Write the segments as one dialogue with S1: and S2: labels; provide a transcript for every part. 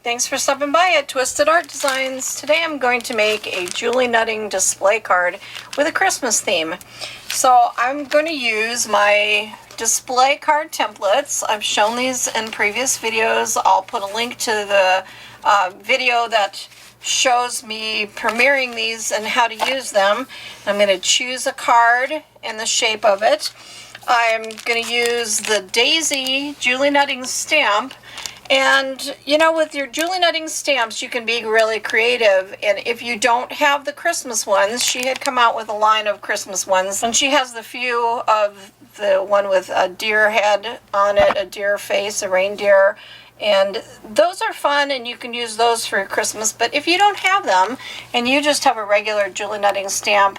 S1: Thanks for stopping by at Twisted Art Designs. Today I'm going to make a Julie Nutting display card with a Christmas theme. So I'm going to use my display card templates. I've shown these in previous videos. I'll put a link to the video that shows me premiering these and how to use them. I'm going to choose a card and the shape of it. I'm going to use the Daisy Julie Nutting stamp. And, you know, with your Julie Nutting stamps, you can be really creative. And if you don't have the Christmas ones, she had come out with a line of Christmas ones. And she has the few of the one with a deer head on it, a deer face, a reindeer. And those are fun, and you can use those for Christmas. But if you don't have them, and you just have a regular Julie Nutting stamp,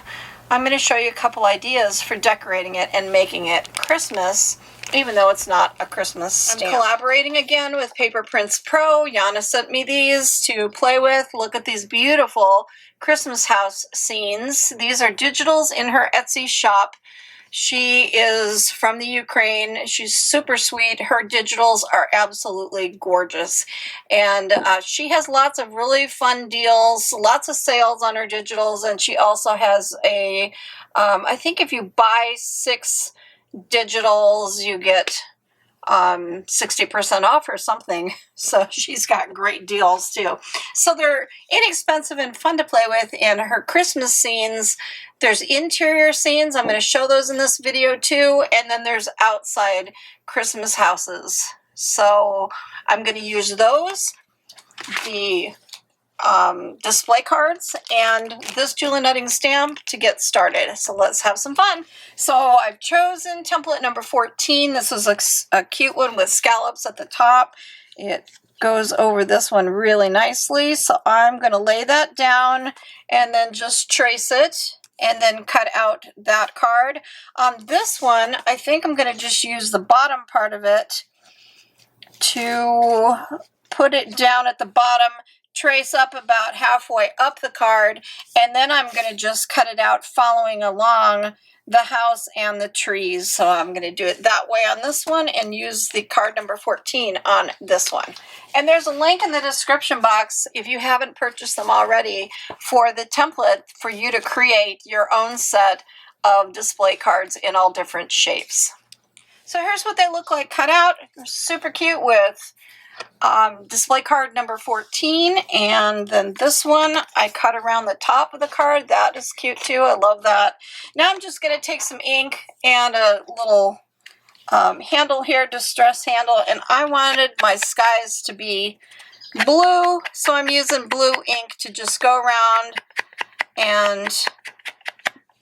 S1: I'm going to show you a couple ideas for decorating it and making it Christmas, even though it's not a Christmas stamp. I'm collaborating again with Paper Prints Pro. Yana sent me these to play with. Look at these beautiful Christmas house scenes. These are digitals in her Etsy shop. She is from the Ukraine. She's super sweet. Her digitals are absolutely gorgeous. And she has lots of really fun deals, lots of sales on her digitals. And she also has a, I think if you buy 6 digitals, you get 60% off or something. So she's got great deals too. So they're inexpensive and fun to play with. In her Christmas scenes, there's interior scenes. I'm going to show those in this video too. And then there's outside Christmas houses. So I'm going to use those, the display cards, and this Julie Nutting stamp to get started. So let's have some fun. So I've chosen template number 14. This is a cute one with scallops at the top. It goes over this one really nicely. So I'm going to lay that down and then just trace it and then cut out that card. On this one, I think I'm going to just use the bottom part of it to put it down at the bottom, trace up about halfway up the card, and then I'm going to just cut it out following along the house and the trees. So I'm going to do it that way on this one and use the card number 14 on this one. And there's a link in the description box, if you haven't purchased them already, for the template for you to create your own set of display cards in all different shapes. So here's what they look like cut out. They're super cute with display card number 14, and then this one I cut around the top of the card. That is cute too. I love that. Now I'm just going to take some ink and a little handle here, distress handle, and I wanted my skies to be blue, so I'm using blue ink to just go around and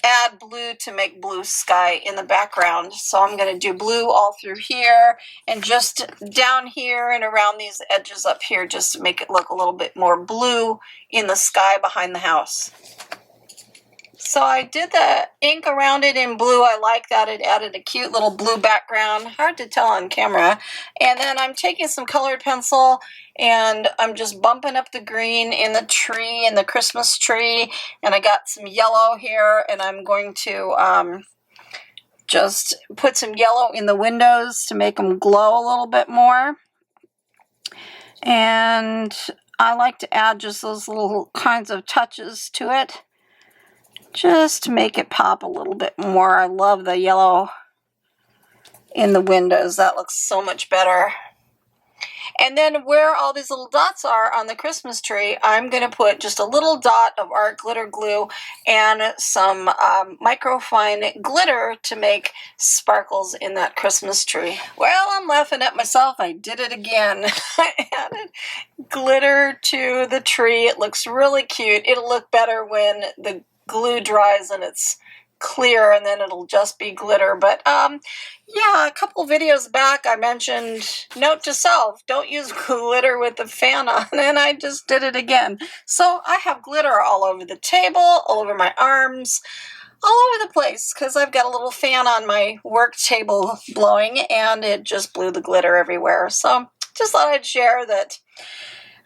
S1: add blue to make blue sky in the background. So I'm going to do blue all through here and just down here and around these edges up here, just to make it look a little bit more blue in the sky behind the house. So I did the ink around it in blue. I like that. It added a cute little blue background. Hard to tell on camera. And then I'm taking some colored pencil and I'm just bumping up the green in the tree, in the Christmas tree. And I got some yellow here, and I'm going to just put some yellow in the windows to make them glow a little bit more. And I like to add just those little kinds of touches to it, just to make it pop a little bit more. I love the yellow in the windows. That looks so much better. And then where all these little dots are on the Christmas tree, I'm going to put just a little dot of art glitter glue and some microfine glitter to make sparkles in that Christmas tree. Well, I'm laughing at myself. I did it again. I added glitter to the tree. It looks really cute. It'll look better when the glue dries and it's clear, and then it'll just be glitter. But yeah, a couple videos back I mentioned, note to self, don't use glitter with the fan on, and I just did it again. So I have glitter all over the table, all over my arms, all over the place, because I've got a little fan on my work table blowing, and it just blew the glitter everywhere. So just thought I'd share that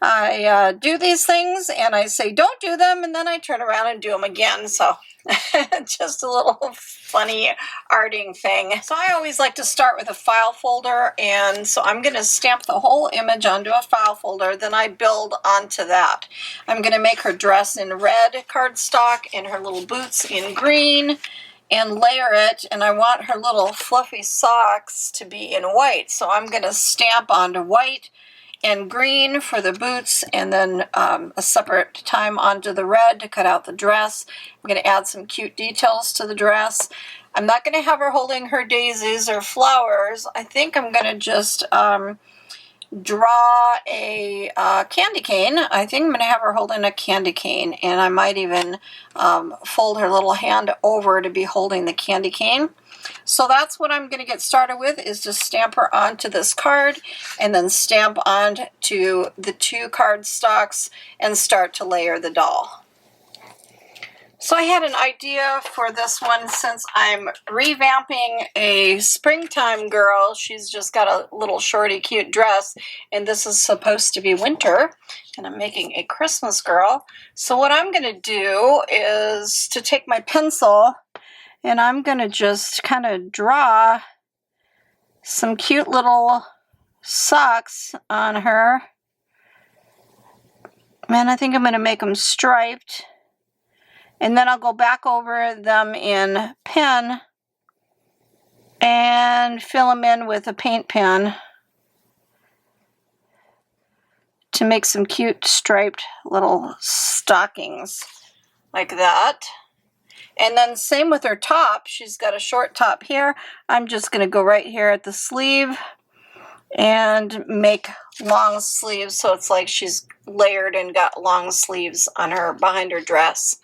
S1: I do these things and I say don't do them, and then I turn around and do them again. So just a little funny arting thing. So I always like to start with a file folder, and so I'm going to stamp the whole image onto a file folder, then I build onto that. I'm going to make her dress in red cardstock and her little boots in green and layer it, and I want her little fluffy socks to be in white, so I'm going to stamp onto white and green for the boots, and then a separate time onto the red to cut out the dress. I'm going to add some cute details to the dress. I'm not going to have her holding her daisies or flowers. I think I'm going to just draw a candy cane. I think I'm going to have her holding a candy cane, and I might even fold her little hand over to be holding the candy cane. So that's what I'm going to get started with, is to stamp her onto this card and then stamp onto the two cardstocks and start to layer the doll. So I had an idea for this one, since I'm revamping a springtime girl. She's just got a little shorty cute dress, and this is supposed to be winter, and I'm making a Christmas girl. So what I'm going to do is to take my pencil, and I'm going to just kind of draw some cute little socks on her. And I think I'm going to make them striped. And then I'll go back over them in pen and fill them in with a paint pen to make some cute striped little stockings like that. And then same with her top. She's got a short top here. I'm just going to go right here at the sleeve and make long sleeves, so it's like she's layered and got long sleeves on her behind her dress.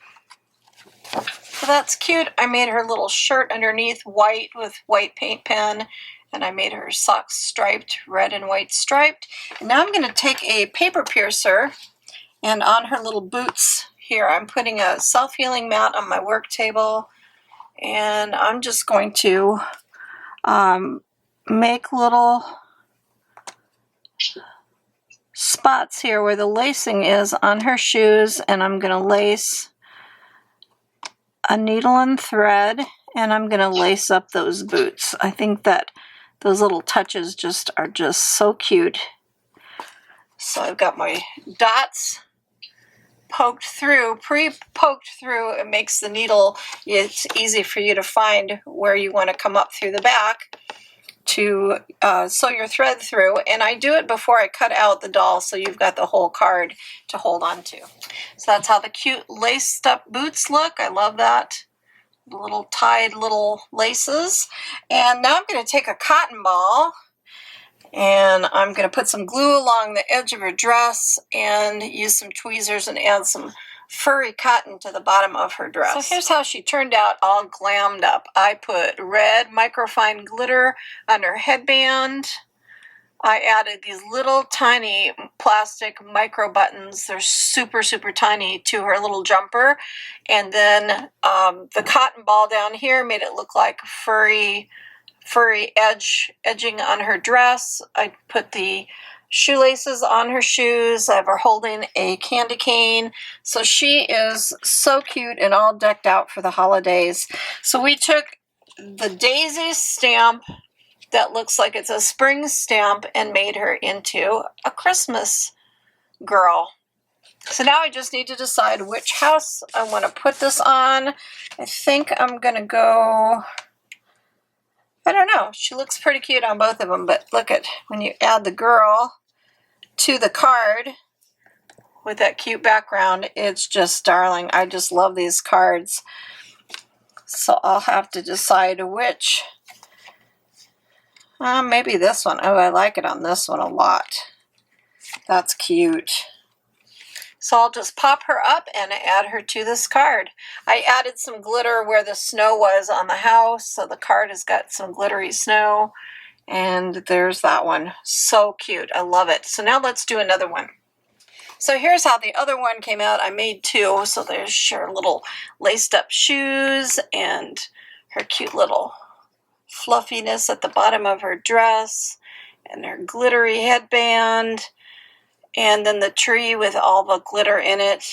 S1: So that's cute. I made her little shirt underneath white with white paint pen, and I made her socks striped, red and white striped. And now I'm going to take a paper piercer, and on her little boots here, I'm putting a self-healing mat on my work table, and I'm just going to make little spots here where the lacing is on her shoes, and I'm going to lace a needle and thread, and I'm going to lace up those boots. I think that those little touches are just so cute. So I've got my dots poked through, pre-poked through. It makes the needle, it's easy for you to find where you want to come up through the back to sew your thread through. And I do it before I cut out the doll, so you've got the whole card to hold on to. So that's how the cute laced up boots look. I love that. The little tied little laces. And now I'm going to take a cotton ball, and I'm going to put some glue along the edge of her dress and use some tweezers and add some furry cotton to the bottom of her dress. So here's how she turned out all glammed up. I put red microfine glitter on her headband. I added these little tiny plastic micro buttons. They're super, super tiny, to her little jumper. And then the cotton ball down here made it look like furry edging on her dress. I put the shoelaces on her shoes. I have her holding a candy cane. So she is so cute and all decked out for the holidays. So we took the daisy stamp that looks like it's a spring stamp and made her into a Christmas girl. So now I just need to decide which house I want to put this on. I think I'm going to go, I don't know. She looks pretty cute on both of them, but look at when you add the girl to the card with that cute background, it's just darling. I just love these cards. So I'll have to decide which. Maybe this one. Oh, I like it on this one a lot. That's cute. So I'll just pop her up and add her to this card. I added some glitter where the snow was on the house, so the card has got some glittery snow. And there's that one. So cute. I love it. So now let's do another one. So here's how the other one came out. I made two. So there's her little laced up shoes and her cute little fluffiness at the bottom of her dress and her glittery headband. And then the tree with all the glitter in it.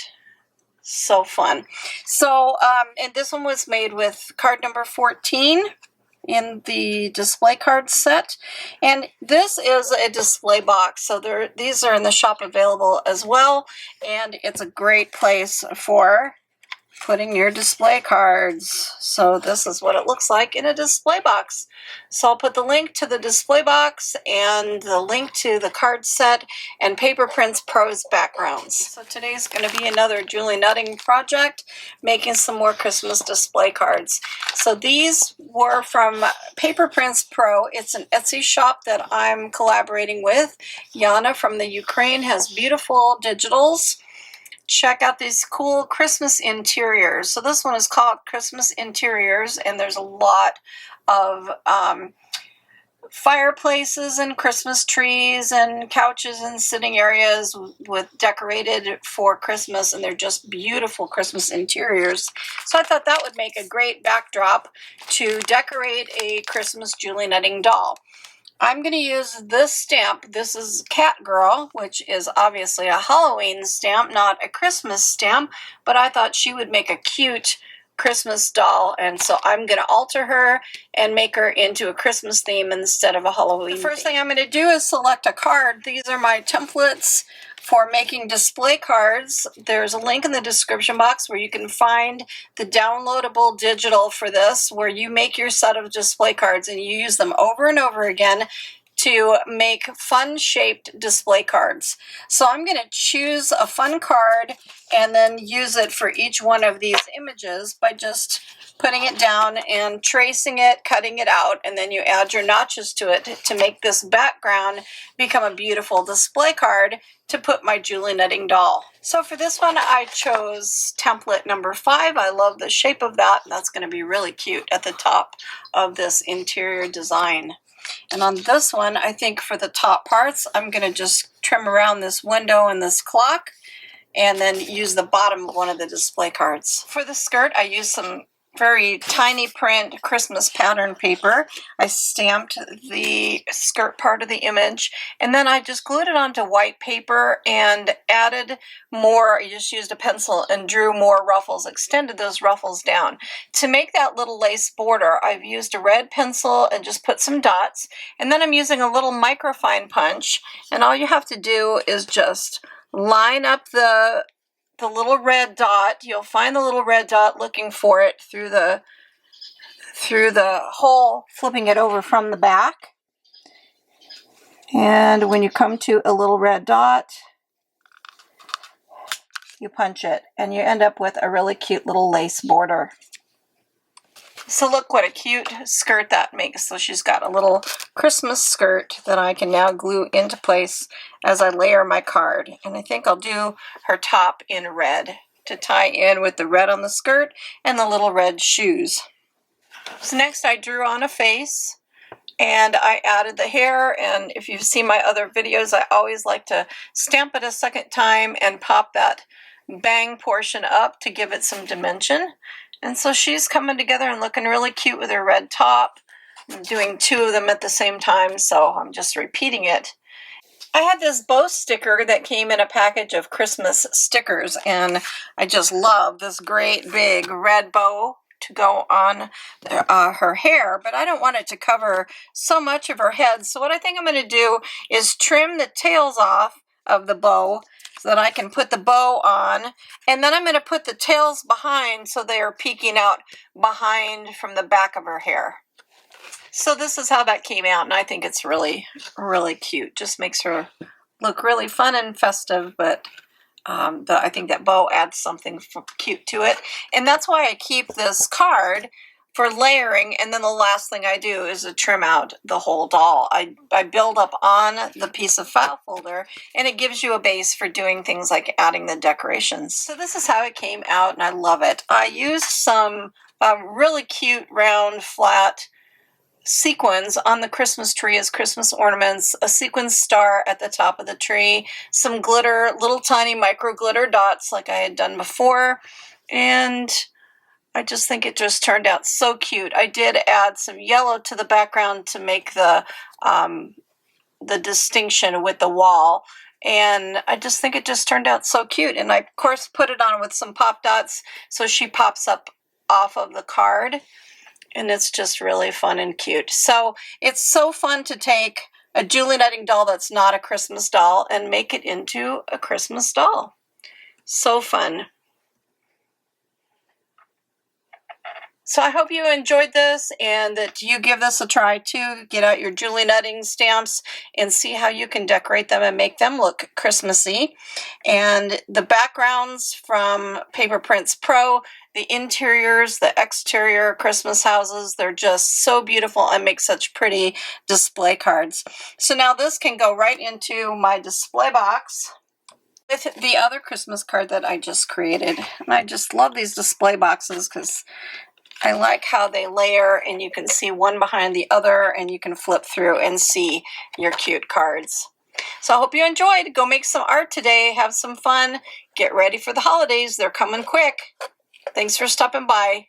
S1: So fun. So, and this one was made with card number 14 in the display card set. And this is a display box. So these are in the shop available as well. And it's a great place for putting your display cards. So this is what it looks like in a display box. So I'll put the link to the display box and the link to the card set and Paper Prints Pro's backgrounds. So today's going to be another Julie Nutting project, making some more Christmas display cards. So these were from Paper Prints Pro. It's an Etsy shop that I'm collaborating with. Yana from the Ukraine has beautiful digitals. Check out these cool Christmas interiors. So this one is called Christmas Interiors, and there's a lot of fireplaces and Christmas trees and couches and sitting areas with decorated for Christmas, and they're just beautiful Christmas interiors. So I thought that would make a great backdrop to decorate a Christmas Julie Nutting doll. I'm going to use this stamp. This is Cat Girl, which is obviously a Halloween stamp, not a Christmas stamp, but I thought she would make a cute Christmas doll, and so I'm going to alter her and make her into a Christmas theme instead of a Halloween theme. The first thing I'm going to do is select a card. These are my templates for making display cards. There's a link in the description box where you can find the downloadable digital for this, where you make your set of display cards and you use them over and over again to make fun shaped display cards. So I'm going to choose a fun card and then use it for each one of these images by just putting it down and tracing it, cutting it out, and then you add your notches to it to make this background become a beautiful display card to put my Julie Nutting doll. So for this one, I chose template number 5. I love the shape of that, and that's going to be really cute at the top of this interior design. And on this one, I think for the top parts, I'm going to just trim around this window and this clock, and then use the bottom of one of the display cards. For the skirt, I used some very tiny print Christmas pattern paper. I stamped the skirt part of the image, and then I just glued it onto white paper and added more. I just used a pencil and drew more ruffles, extended those ruffles down. To make that little lace border, I've used a red pencil and just put some dots, and then I'm using a little microfine punch, and all you have to do is just line up the little red dot. You'll find the little red dot looking for it through the hole, flipping it over from the back. And when you come to a little red dot, you punch it, and you end up with a really cute little lace border. So look what a cute skirt that makes. So she's got a little Christmas skirt that I can now glue into place as I layer my card. And I think I'll do her top in red to tie in with the red on the skirt and the little red shoes. So next I drew on a face and I added the hair, and if you've seen my other videos, I always like to stamp it a second time and pop that bang portion up to give it some dimension. And so she's coming together and looking really cute with her red top. I'm doing 2 of them at the same time, so I'm just repeating it. I had this bow sticker that came in a package of Christmas stickers, and I just love this great big red bow to go on her hair, but I don't want it to cover so much of her head. So what I think I'm going to do is trim the tails off of the bow so that I can put the bow on, and then I'm going to put the tails behind so they are peeking out behind from the back of her hair. So this is how that came out, and I think it's really, really cute. Just makes her look really fun and festive, but I think that bow adds something cute to it. And that's why I keep this card for layering, and then the last thing I do is to trim out the whole doll. I build up on the piece of file folder, and it gives you a base for doing things like adding the decorations. So this is how it came out, and I love it. I used some really cute round flat sequins on the Christmas tree as Christmas ornaments, a sequin star at the top of the tree, some glitter, little tiny micro glitter dots like I had done before, and I just think it just turned out so cute. I did add some yellow to the background to make the distinction with the wall, And I just think it just turned out so cute. And I, of course, put it on with some pop dots so she pops up off of the card. And it's just really fun and cute. So it's so fun to take a Julie Nutting doll that's not a Christmas doll and make it into a Christmas doll. So fun. So I hope you enjoyed this and that you give this a try too. Get out your Julie Nutting stamps and see how you can decorate them and make them look Christmassy. And the backgrounds from Paper Prints Pro, the interiors, the exterior Christmas houses, they're just so beautiful and make such pretty display cards. So now this can go right into my display box with the other Christmas card that I just created. And I just love these display boxes because I like how they layer and you can see one behind the other and you can flip through and see your cute cards. So I hope you enjoyed. Go make some art today. Have some fun. Get ready for the holidays. They're coming quick. Thanks for stopping by.